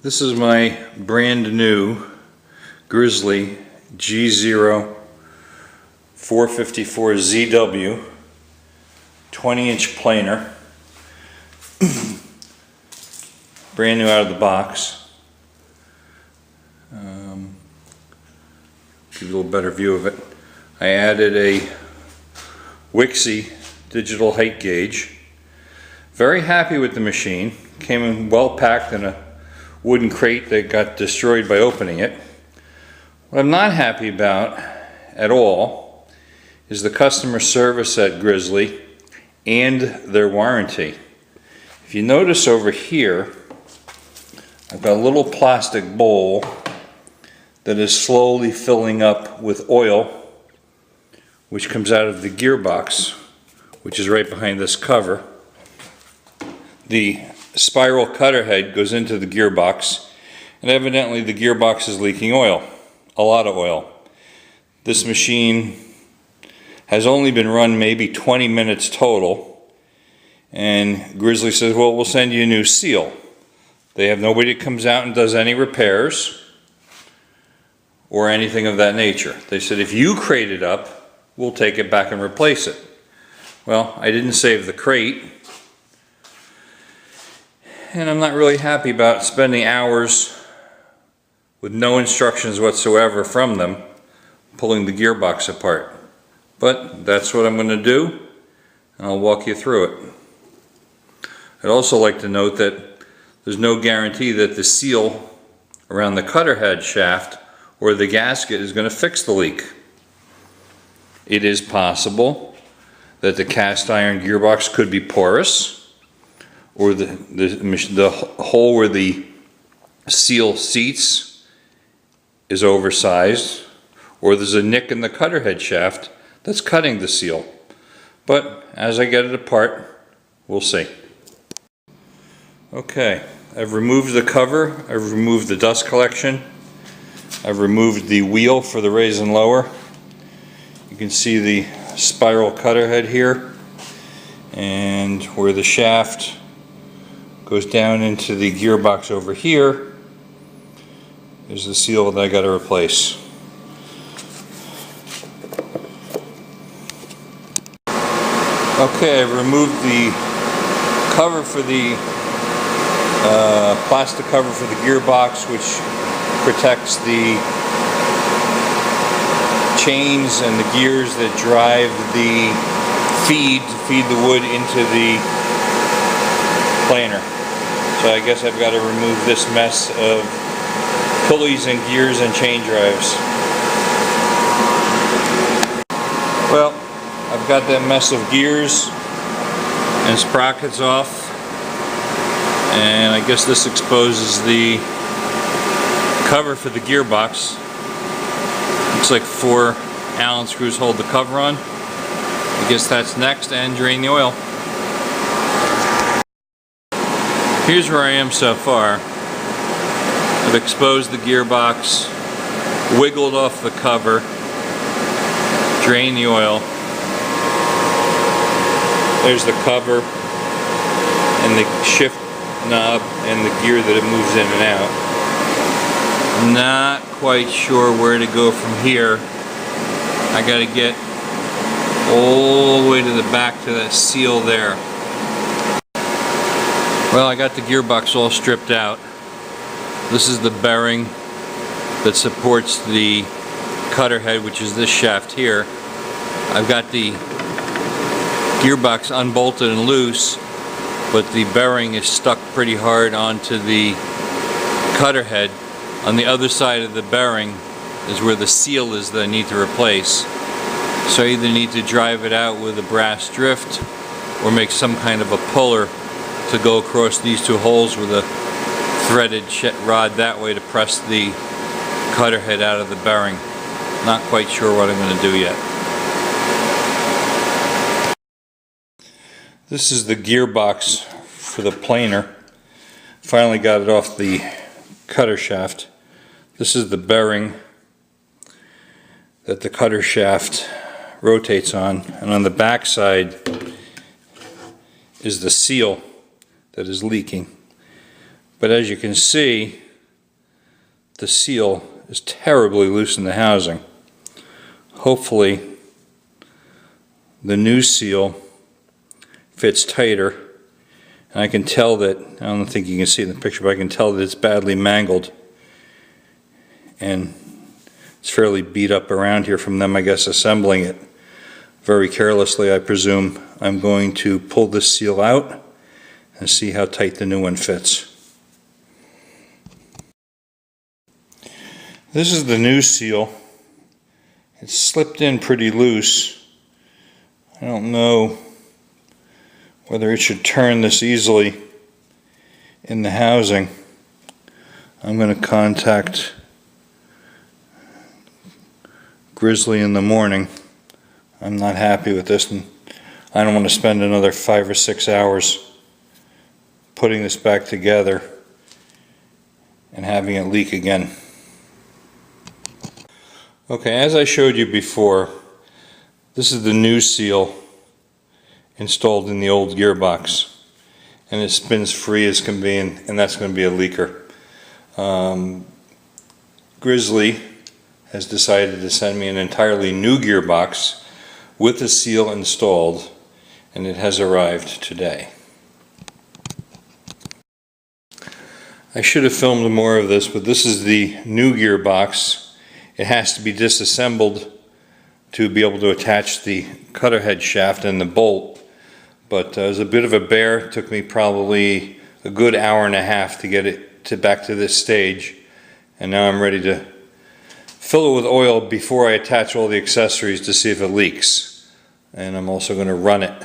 This is my brand new Grizzly G0454ZW 20-inch planer. Brand new out of the box. Give you a little better view of it. I added a Wixie digital height gauge. Very happy with the machine. Came in well packed in a wooden crate that got destroyed by opening it. What I'm not happy about at all is the customer service at Grizzly and their warranty. If you notice over here, I've got a little plastic bowl that is slowly filling up with oil, which comes out of the gearbox, which is right behind this cover. The spiral cutter head goes into the gearbox, and evidently the gearbox is leaking oil, a lot of oil. This machine has only been run maybe 20 minutes total, and Grizzly says, well, we'll send you a new seal. They have nobody that comes out and does any repairs or anything of that nature. They said, if you crate it up, we'll take it back and replace it. Well, I didn't save the crate, and I'm not really happy about spending hours with no instructions whatsoever from them pulling the gearbox apart. But that's what I'm going to do, and I'll walk you through it. I'd also like to note that there's no guarantee that the seal around the cutter head shaft or the gasket is going to fix the leak. It is possible that the cast iron gearbox could be porous, or the hole where the seal seats is oversized, or there's a nick in the cutter head shaft that's cutting the seal. But as I get it apart, we'll see. Okay, I've removed the cover, I've removed the dust collection, I've removed the wheel for the raise and lower. You can see the spiral cutter head here, and where the shaft goes down into the gearbox over here is the seal that I got to replace. Okay, I've removed the cover for the plastic cover for the gearbox, which protects the chains and the gears that drive the feed to feed the wood into the planer. So I guess I've got to remove this mess of pulleys and gears and chain drives. Well, I've got that mess of gears and sprockets off, and I guess this exposes the cover for the gearbox. Looks like 4 Allen screws hold the cover on. I guess that's next, and drain the oil. Here's where I am so far. I've exposed the gearbox, wiggled off the cover, drained the oil. There's the cover and the shift knob and the gear that it moves in and out. Not quite sure where to go from here. I gotta get all the way to the back to that seal there. Well, I got the gearbox all stripped out. This is the bearing that supports the cutter head, which is this shaft here. I've got the gearbox unbolted and loose, but the bearing is stuck pretty hard onto the cutter head. On the other side of the bearing is where the seal is that I need to replace. So I either need to drive it out with a brass drift or make some kind of a puller to go across these 2 holes with a threaded rod that way to press the cutter head out of the bearing. Not quite sure what I'm going to do yet. This is the gearbox for the planer. Finally got it off the cutter shaft. This is the bearing that the cutter shaft rotates on, and on the back side is the seal that is leaking. But as you can see, the seal is terribly loose in the housing. Hopefully the new seal fits tighter, and I can tell that, I don't think you can see it in the picture, but I can tell that it's badly mangled and it's fairly beat up around here from them, I guess, assembling it very carelessly, I presume. I'm going to pull this seal out and see how tight the new one fits. This is the new seal. It's slipped in pretty loose. I don't know whether it should turn this easily in the housing. I'm going to contact Grizzly in the morning. I'm not happy with this, and I don't want to spend another 5 or 6 hours putting this back together and having it leak again. Okay, as I showed you before, this is the new seal installed in the old gearbox, and it spins free as can be, and that's going to be a leaker. Grizzly has decided to send me an entirely new gearbox with the seal installed, and it has arrived today. I should have filmed more of this, but this is the new gearbox. It has to be disassembled to be able to attach the cutter head shaft and the bolt, but it was a bit of a bear. It took me probably a good hour and a half to get it back to this stage, and now I'm ready to fill it with oil before I attach all the accessories to see if it leaks. And I'm also going to run it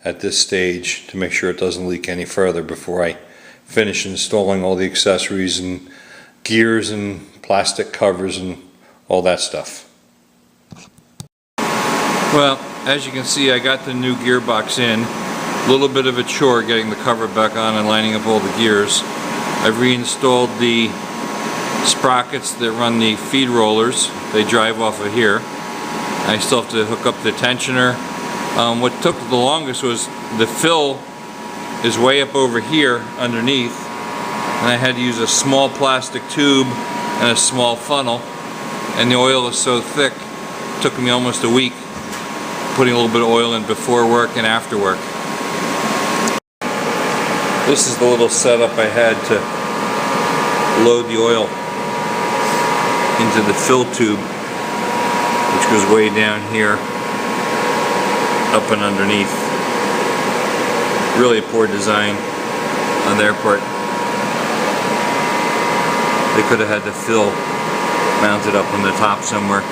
at this stage to make sure it doesn't leak any further before I finish installing all the accessories and gears and plastic covers and all that stuff. Well, as you can see, I got the new gearbox in. A little bit of a chore getting the cover back on and lining up all the gears. I've reinstalled the sprockets that run the feed rollers. They drive off of here. I still have to hook up the tensioner. What took the longest was the fill is way up over here underneath, and I had to use a small plastic tube and a small funnel, and the oil is so thick it took me almost a week putting a little bit of oil in before work and after work. This is the little setup I had to load the oil into the fill tube, which goes way down here, up and underneath. Really poor design on their part. They could have had the fill mounted up on the top somewhere.